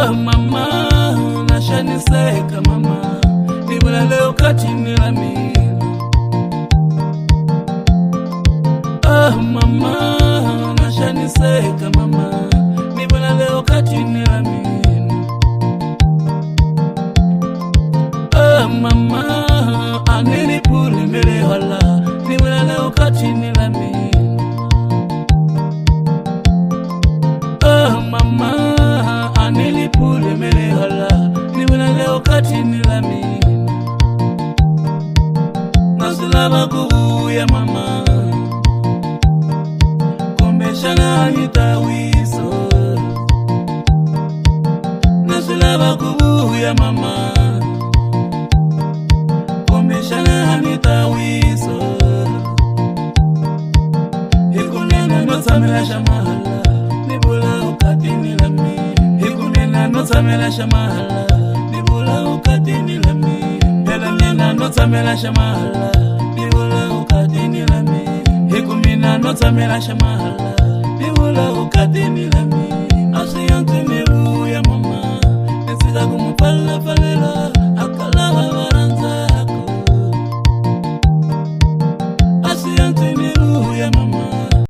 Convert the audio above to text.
Oh mama, nashaniseka mama, nibula leo katini la mimi. Oh mama, nashaniseka mama, nibula leo katini la mimi. Oh mama, anilipuli mbele wala, nibula leo katini la mimi. Oh mama, anilipuli mbele wala, nibula leo katini la mimi. Nasulaba kubuya mama, kumbeshana nitawiso. Nasulaba kubuya mama, kumbeshana nitawiso. Hikunena notamela shamahala, nibula ukatini la mimi. Hikunena notamela shamahala, nibula ukatini la mimi. Hikunena notamela shamahala, nibula ukatini la mimi. Hikumina notamela shamahala, nibula ukatini la mimi.